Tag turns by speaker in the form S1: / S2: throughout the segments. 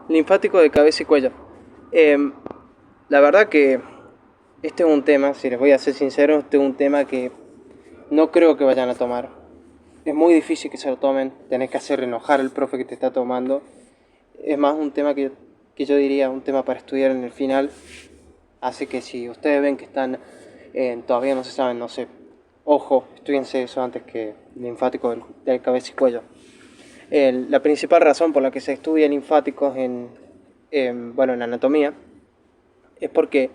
S1: Linfático de cabeza y cuello. Em, la verdad que este es un tema, si les voy a ser sincero, este es un tema que no creo que vayan a tomar. Es muy difícil que se lo tomen, tenés que hacer enojar al profe que te está tomando. Es más un tema que yo diría un tema para estudiar en el final. Así que si ustedes ven que están todavía no se saben, no sé, ojo, estudiense eso antes que linfático del cabeza y cuello. La principal razón por la que se estudia linfáticos en anatomía es porque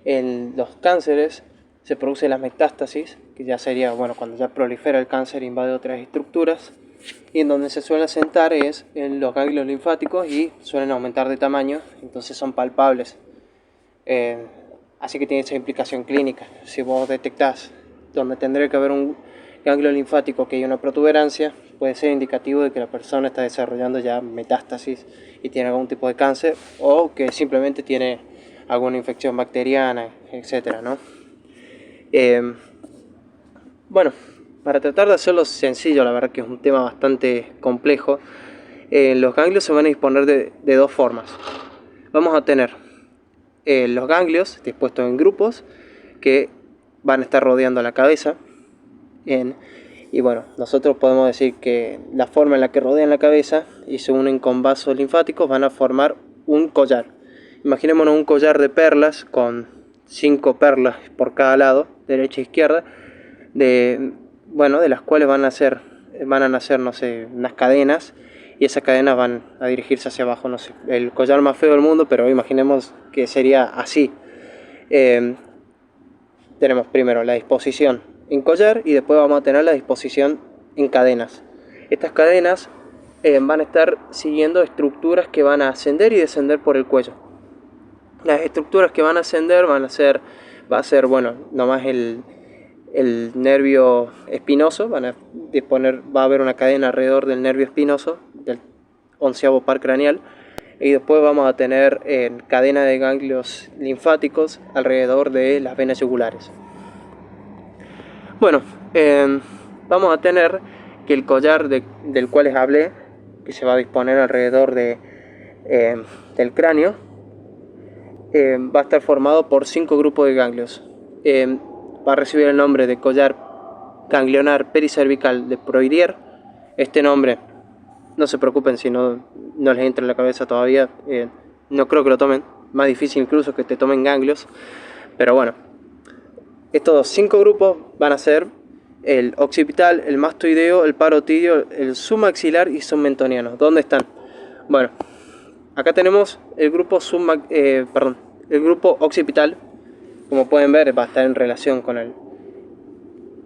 S1: en los cánceres se producen las metástasis, que ya sería, bueno, cuando ya prolifera el cáncer, invade otras estructuras, y en donde se suele asentar es en los ganglios linfáticos y suelen aumentar de tamaño, entonces son palpables. Eh, Así que tiene esa implicación clínica. Si vos detectás donde tendría que haber un ganglio linfático que hay una protuberancia, puede ser indicativo de que la persona está desarrollando ya metástasis y tiene algún tipo de cáncer, o que simplemente tiene alguna infección bacteriana, etcétera, ¿no? Eh, bueno, para tratar de hacerlo sencillo, la verdad que es un tema bastante complejo. Los ganglios se van a disponer de dos formas. Vamos a tener los ganglios dispuestos en grupos que van a estar rodeando la cabeza. Y bueno, nosotros podemos decir que la forma en la que rodean la cabeza y se unen con vasos linfáticos van a formar un collar. Imaginémonos un collar de perlas con 5 perlas por cada lado, derecha e izquierda, de las cuales van a nacer, no sé, unas cadenas, y esas cadenas van a dirigirse hacia abajo, no sé, el collar más feo del mundo, pero imaginemos que sería así. Eh, Tenemos primero la disposición en collar y después vamos a tener la disposición en cadenas. Estas cadenas van a estar siguiendo estructuras que van a ascender y descender por el cuello. Las estructuras que van a ascender va a ser, bueno, nomás el nervio espinoso, va a haber una cadena alrededor del nervio espinoso, del 11º par craneal, y después vamos a tener cadena de ganglios linfáticos alrededor de las venas yugulares. Bueno, vamos a tener que el collar del cual les hablé, que se va a disponer alrededor del cráneo, va a estar formado por 5 grupos de ganglios. Va a recibir el nombre de collar ganglionar pericervical de Proirier. Este nombre, no se preocupen si no les entra en la cabeza todavía, no creo que lo tomen, más difícil incluso que te tomen ganglios, pero bueno, estos 5 grupos van a ser el occipital, el mastoideo, el parotidio, el submaxilar y submentoniano. ¿Dónde están? Bueno, acá tenemos el grupo el grupo occipital. Como pueden ver, va a estar en relación con el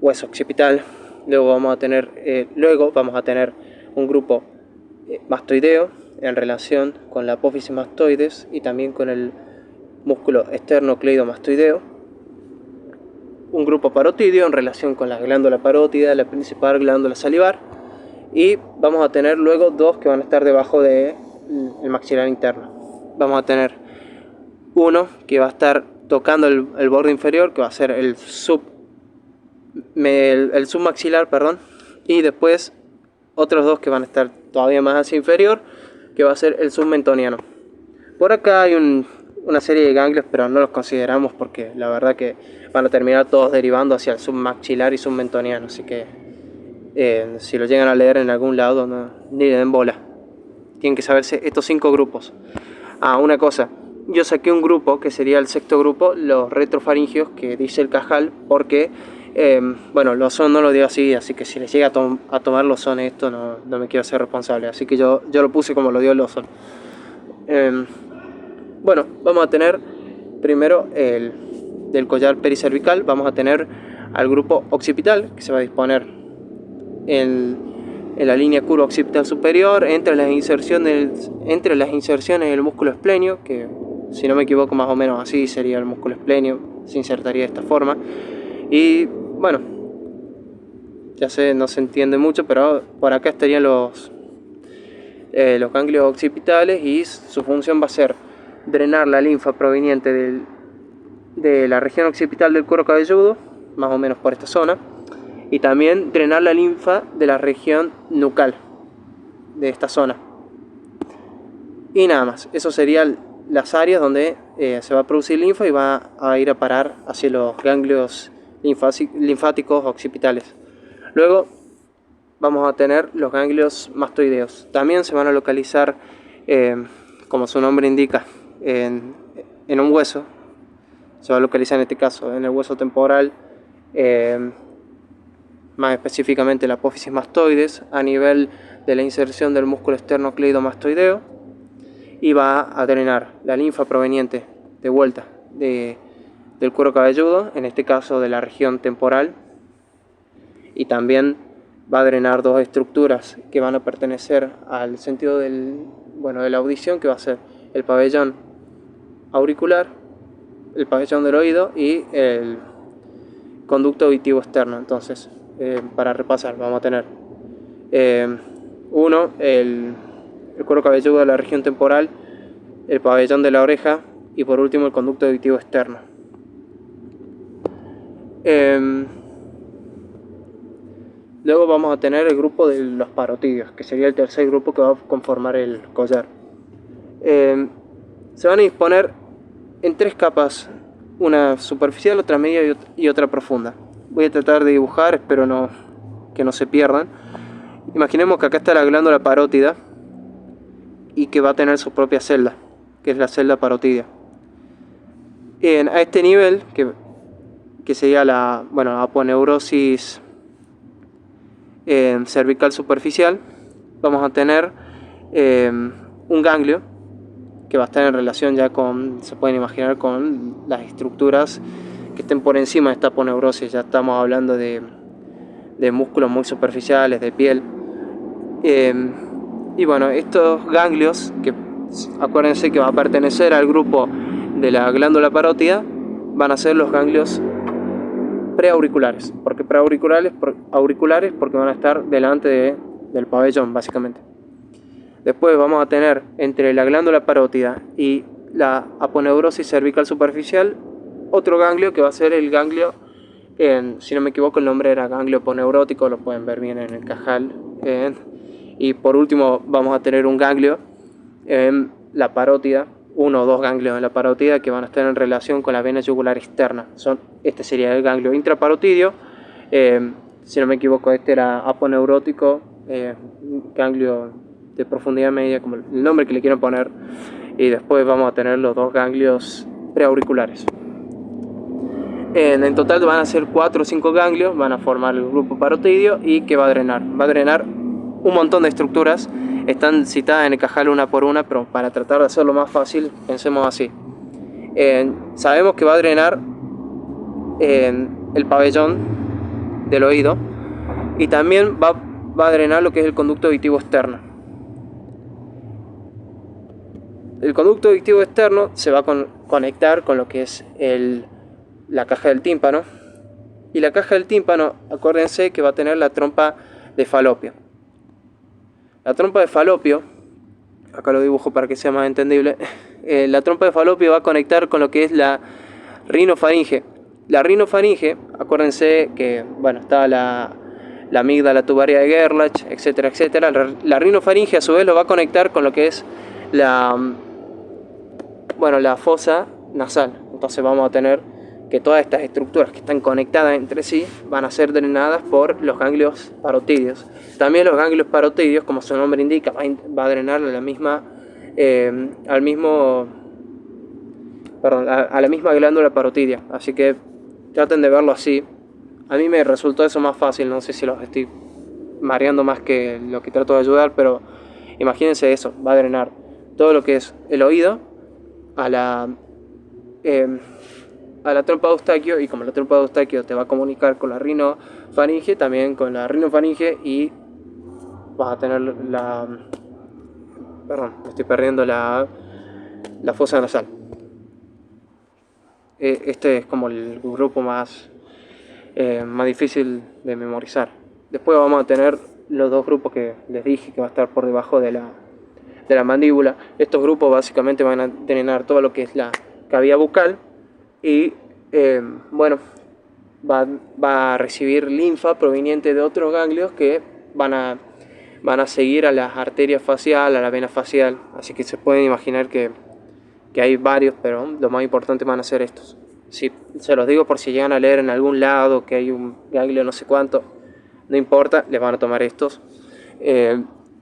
S1: hueso occipital. Luego vamos a tener un grupo mastoideo en relación con la apófisis mastoides y también con el músculo esternocleidomastoideo. Un grupo parotidio en relación con la glándula parótida, la principal glándula salivar. Y vamos a tener luego dos que van a estar debajo del maxilar interno. Vamos a tener uno que va a estar tocando el borde inferior, que va a ser el submaxilar, y después otros dos que van a estar todavía más hacia inferior, que va a ser el submentoniano. Por acá hay una serie de ganglios, pero no los consideramos porque la verdad que van a terminar todos derivando hacia el submaxilar y submentoniano, así que si lo llegan a leer en algún lado, ni le den bola. Tienen que saberse estos 5 grupos. Una cosa, yo saqué un grupo que sería el 6º grupo, los retrofaringios, que dice el Cajal, porque los son no lo digo así que si les llega a tomar los son esto, no me quiero hacer responsable, así que yo lo puse como lo dio el Lawson. Vamos a tener primero del collar pericervical, vamos a tener al grupo occipital, que se va a disponer en la línea curva occipital superior, entre las inserciones del músculo esplenio, que si no me equivoco más o menos así sería el músculo esplenio, se insertaría de esta forma. Y bueno, ya sé, no se entiende mucho, pero por acá estarían los ganglios occipitales, y su función va a ser drenar la linfa proveniente de la región occipital del cuero cabelludo, más o menos por esta zona, y también drenar la linfa de la región nucal de esta zona. Y nada más, eso serían las áreas donde se va a producir linfa y va a ir a parar hacia los ganglios linfáticos occipitales. Luego vamos a tener los ganglios mastoideos. También se van a localizar, como su nombre indica, en un hueso. Se va a localizar en este caso en el hueso temporal, más específicamente la apófisis mastoides, a nivel de la inserción del músculo esternocleidomastoideo, y va a drenar la linfa proveniente de vuelta del cuero cabelludo, en este caso de la región temporal, y también va a drenar dos estructuras que van a pertenecer al sentido de la audición, que va a ser el pabellón auricular, el pabellón del oído y el conducto auditivo externo. Entonces, para repasar, vamos a tener el cuero cabelludo de la región temporal, el pabellón de la oreja y por último el conducto auditivo externo. Luego vamos a tener el grupo de los parotidios, que sería el tercer grupo que va a conformar el collar. Se van a disponer en tres capas, una superficial, otra media y otra profunda. Voy a tratar de dibujar, espero que no se pierdan. Imaginemos que acá está la glándula parótida y que va a tener su propia celda, que es la celda parotidia. A este nivel, que sería la aponeurosis cervical superficial, vamos a tener un ganglio que va a estar en relación ya con, se pueden imaginar, con las estructuras que estén por encima de esta aponeurosis. Ya estamos hablando de músculos muy superficiales, de piel. Y bueno, estos ganglios, que acuérdense que va a pertenecer al grupo de la glándula parótida, van a ser los ganglios preauriculares. ¿Por qué preauriculares? Auriculares porque van a estar delante del pabellón, básicamente. Después vamos a tener entre la glándula parótida y la aponeurosis cervical superficial otro ganglio que va a ser el ganglio, si no me equivoco el nombre era ganglio aponeurótico, lo pueden ver bien en el Cajal. Y por último vamos a tener un ganglio en la parótida, uno o dos ganglios en la parótida que van a estar en relación con la vena yugular externa. Este sería el ganglio intraparotidio, si no me equivoco este era aponeurótico, ganglio de profundidad media, como el nombre que le quieran poner, y después vamos a tener los dos ganglios preauriculares. En total van a ser 4 o 5 ganglios, van a formar el grupo parotidio y que va a drenar un montón de estructuras. Están citadas en el Cajal una por una, pero para tratar de hacerlo más fácil, pensemos así. Sabemos que va a drenar el pabellón del oído y también va a drenar lo que es el conducto auditivo externo. El conducto auditivo externo se va a conectar con lo que es la caja del tímpano, y la caja del tímpano, acuérdense que va a tener la trompa de Falopio. La trompa de Falopio, acá lo dibujo para que sea más entendible, la trompa de Falopio va a conectar con lo que es la rinofaringe. La rinofaringe, acuérdense que estaba la amígdala tubaria de Gerlach, etcétera, etcétera. La rinofaringe a su vez lo va a conectar con lo que es la fosa nasal. Entonces vamos a tener que todas estas estructuras que están conectadas entre sí van a ser drenadas por los ganglios parotidios. También los ganglios parotidios, como su nombre indica, va a drenar a la misma glándula parotidia. Así que traten de verlo así. A mí me resultó eso más fácil, no sé si los estoy mareando más que lo que trato de ayudar, pero imagínense eso, va a drenar todo lo que es el oído a la trompa de Eustaquio, y como la trompa de Eustaquio te va a comunicar con la rinofaringe, también con la rinofaringe, y vas a tener me estoy perdiendo la fosa nasal. Este es como el grupo más difícil de memorizar. Después vamos a tener los dos grupos que les dije que va a estar por debajo de la mandíbula. Estos grupos básicamente van a drenar todo lo que es la cavidad bucal y va a recibir linfa proveniente de otros ganglios que van a van a seguir a las arterias facial, a la vena facial, así que se pueden imaginar que hay varios, pero lo más importante van a ser estos. Si, se los digo por si llegan a leer en algún lado que hay un ganglio no sé cuánto, no importa, les van a tomar estos.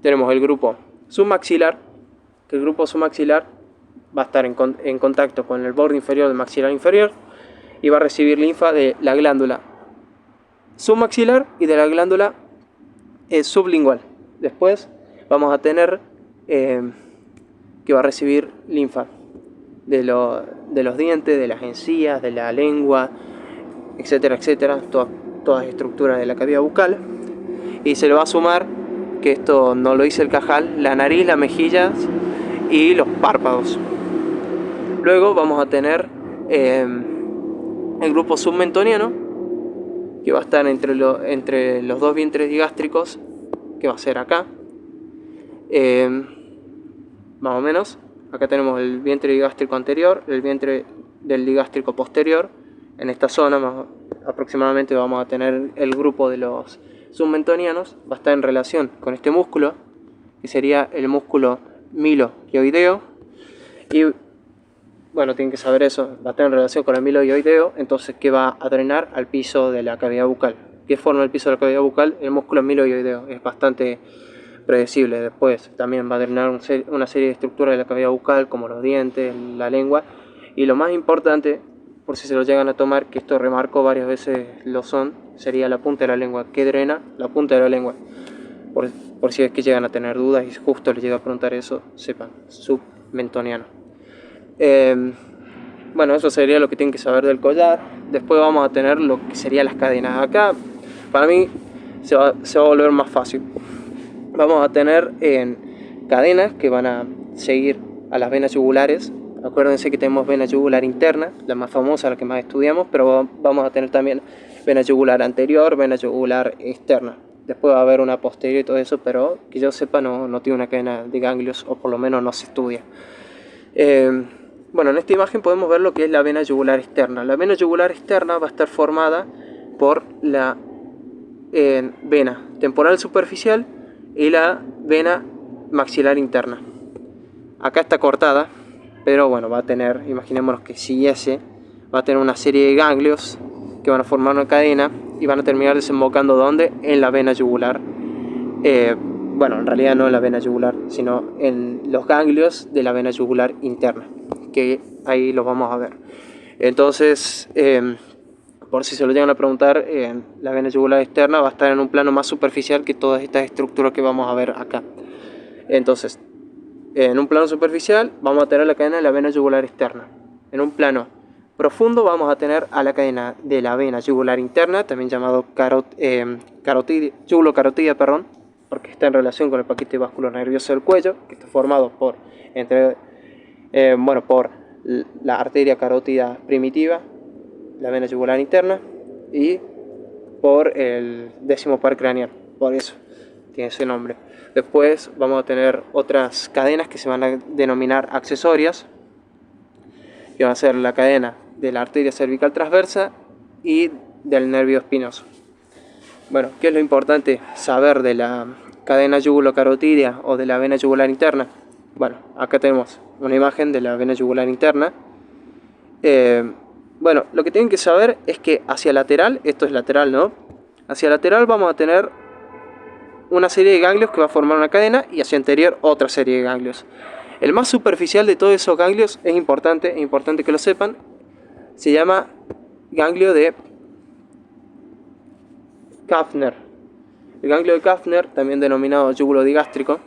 S1: Tenemos el grupo submaxilar, que el grupo submaxilar va a estar en contacto con el borde inferior del maxilar inferior y va a recibir linfa de la glándula submaxilar y de la glándula sublingual. Después vamos a tener que va a recibir linfa de los dientes, de las encías, de la lengua, etcétera, etcétera, todas las estructuras de la cavidad bucal. Y se le va a sumar, que esto no lo dice el Cajal, la nariz, las mejillas y los párpados. Luego vamos a tener el grupo submentoniano, que va a estar entre los dos vientres digástricos, que va a ser acá, más o menos. Acá tenemos el vientre digástrico anterior, el vientre del digástrico posterior. En esta zona aproximadamente vamos a tener el grupo de los submentonianos. Va a estar en relación con este músculo, que sería el músculo miloioideo. Y bueno, tienen que saber eso, va a estar en relación con el miloioideo, entonces que va a drenar al piso de la cavidad bucal. ¿Qué forma el piso de la cavidad bucal? El músculo miloioideo. Es bastante predecible. Después también va a drenar una serie de estructuras de la cavidad bucal, como los dientes, la lengua. Y lo más importante, por si se lo llegan a tomar, que esto remarcó varias veces sería la punta de la lengua. ¿Qué drena? La punta de la lengua. Por si es que llegan a tener dudas y justo les llega a preguntar eso, sepan, submentoniano. Bueno, eso sería lo que tienen que saber del collar. Después vamos a tener lo que serían las cadenas. Acá, para mí, se va a volver más fácil. Vamos a tener cadenas que van a seguir a las venas yugulares. Acuérdense que tenemos vena yugular interna, la más famosa, la que más estudiamos, pero vamos a tener también vena yugular anterior, vena yugular externa. Después va a haber una posterior y todo eso, pero que yo sepa no tiene una cadena de ganglios, o por lo menos no se estudia. Bueno, en esta imagen podemos ver lo que es la vena yugular externa. La vena yugular externa va a estar formada por la vena temporal superficial y la vena maxilar interna. Acá está cortada, pero bueno, va a tener, imaginémonos que siguiese, va a tener una serie de ganglios que van a formar una cadena y van a terminar desembocando ¿dónde? En la vena yugular. Bueno, en realidad no en la vena yugular, sino en los ganglios de la vena yugular interna, que ahí los vamos a ver. Entonces, por si se lo llegan a preguntar, la vena yugular externa va a estar en un plano más superficial que todas estas estructuras que vamos a ver acá. Entonces, en un plano superficial vamos a tener la cadena de la vena yugular externa. En un plano profundo vamos a tener a la cadena de la vena yugular interna, también llamado yugulocarotidia, porque está en relación con el paquete vasculonervioso del cuello, que está formado por la arteria carótida primitiva, la vena yugular interna, y por el 10º par craneal, por eso tiene ese nombre. Después vamos a tener otras cadenas que se van a denominar accesorias, que va a ser la cadena de la arteria cervical transversa y del nervio espinoso. Bueno, ¿qué es lo importante saber de la cadena yugulocarotidia o de la vena yugular interna? Bueno, acá tenemos una imagen de la vena yugular interna. Bueno, lo que tienen que saber es que hacia lateral, esto es lateral, ¿no? Hacia lateral vamos a tener una serie de ganglios que va a formar una cadena y hacia anterior otra serie de ganglios. El más superficial de todos esos ganglios es importante que lo sepan, se llama ganglio de Kaffner. El ganglio de Kaffner, también denominado yúgulo digástrico,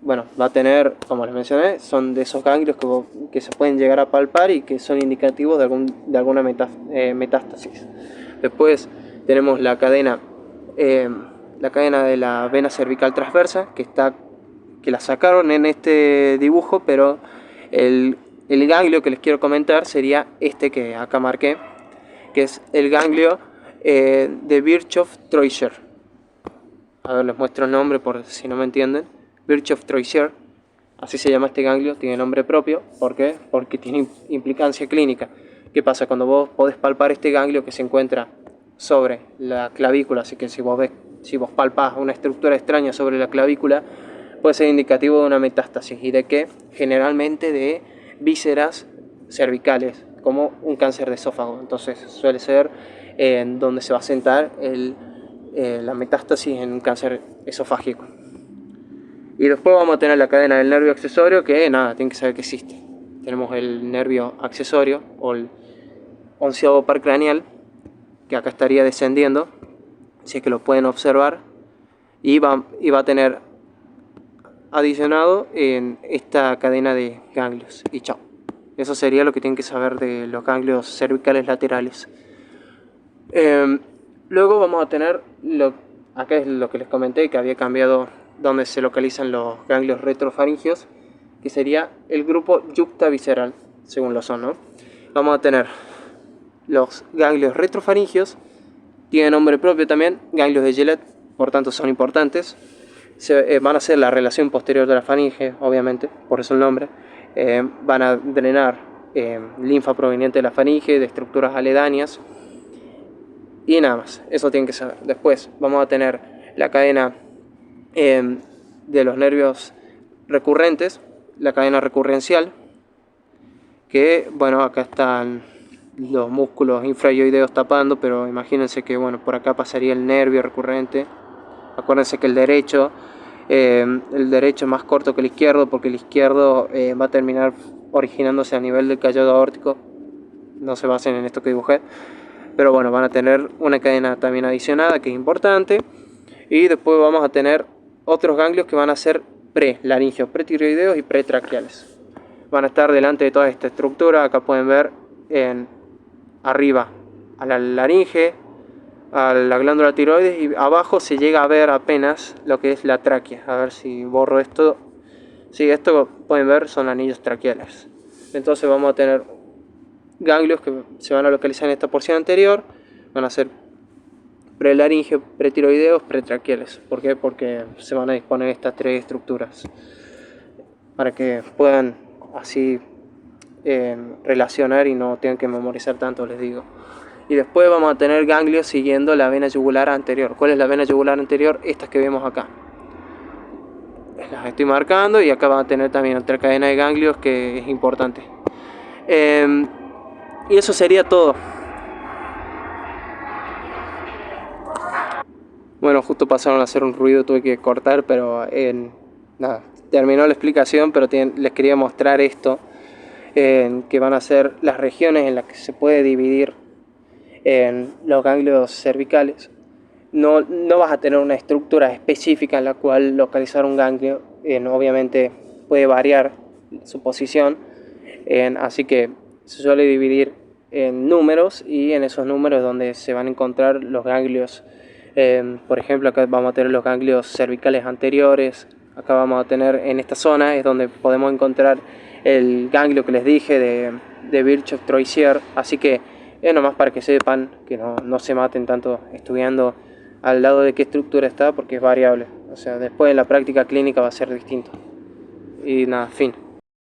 S1: bueno, va a tener, como les mencioné, son de esos ganglios que se pueden llegar a palpar y que son indicativos de alguna metástasis. Después tenemos la cadena de la vena cervical transversa, que la sacaron en este dibujo, pero el ganglio que les quiero comentar sería este que acá marqué, que es el ganglio de Virchow-Troischer. A ver, les muestro el nombre por si no me entienden. Virchow-Troischer, así se llama este ganglio, tiene nombre propio. ¿Por qué? Porque tiene implicancia clínica. ¿Qué pasa? Cuando vos podés palpar este ganglio que se encuentra sobre la clavícula, así que si vos ves si vos palpás una estructura extraña sobre la clavícula, puede ser indicativo de una metástasis. ¿Y de qué? Generalmente de vísceras cervicales, como un cáncer de esófago. Entonces suele ser donde se va a sentar la metástasis en un cáncer esofágico. Y después vamos a tener la cadena del nervio accesorio, que nada, tienen que saber que existe. Tenemos el nervio accesorio o el onceavo par craneal, que acá estaría descendiendo, si es que lo pueden observar, y va a tener adicionado en esta cadena de ganglios. Y chao. Eso sería lo que tienen que saber de los ganglios cervicales laterales. Luego vamos a tener, acá es lo que les comenté, que había cambiado donde se localizan los ganglios retrofaringios, que sería el grupo yuctavisceral, según lo son, ¿no? Vamos a tener los ganglios retrofaringios, tiene nombre propio también, ganglios de Gillette, por tanto son importantes. Van a ser la relación posterior de la faringe, obviamente, por eso el nombre. Van a drenar linfa proveniente de la faringe, de estructuras aledañas. Y nada más, eso tienen que saber. Después vamos a tener la cadena de los nervios recurrentes, la cadena recurrencial, que bueno, acá están los músculos infrayoideos tapando, pero imagínense que bueno, por acá pasaría el nervio recurrente. Acuérdense que el derecho es más corto que el izquierdo, porque el izquierdo va a terminar originándose a nivel del callado aórtico. No se basen en esto que dibujé, pero bueno, van a tener una cadena también adicionada, que es importante. Y después vamos a tener otros ganglios que van a ser prelaringeos, pretiroideos y pretraquiales. Van a estar delante de toda esta estructura. Acá pueden ver arriba a la laringe, a la glándula tiroides, y abajo se llega a ver apenas lo que es la tráquea. A ver si borro esto. Sí, esto pueden ver son anillos traqueales. Entonces vamos a tener ganglios que se van a localizar en esta porción anterior. Van a ser prelaringe, pretiroideos, pretraquiales. ¿Por qué? Porque se van a disponer estas tres estructuras para que puedan así relacionar y no tengan que memorizar tanto, les digo. Y después vamos a tener ganglios siguiendo la vena yugular anterior. ¿Cuál es la vena yugular anterior? Estas que vemos acá. Las estoy marcando, y acá van a tener también otra cadena de ganglios que es importante. Y eso sería todo. Bueno, justo pasaron a hacer un ruido, tuve que cortar, pero nada, terminó la explicación, pero les quería mostrar esto, que van a ser las regiones en las que se puede dividir en los ganglios cervicales. No vas a tener una estructura específica en la cual localizar un ganglio. Obviamente puede variar su posición, así que se suele dividir en números, y en esos números donde se van a encontrar los ganglios. Por ejemplo, acá vamos a tener los ganglios cervicales anteriores. Acá vamos a tener, en esta zona es donde podemos encontrar el ganglio que les dije de Virchow-Troisier. Así que es nomás para que sepan, que no se maten tanto estudiando al lado de qué estructura está, porque es variable. O sea, después en la práctica clínica va a ser distinto. Y nada, fin.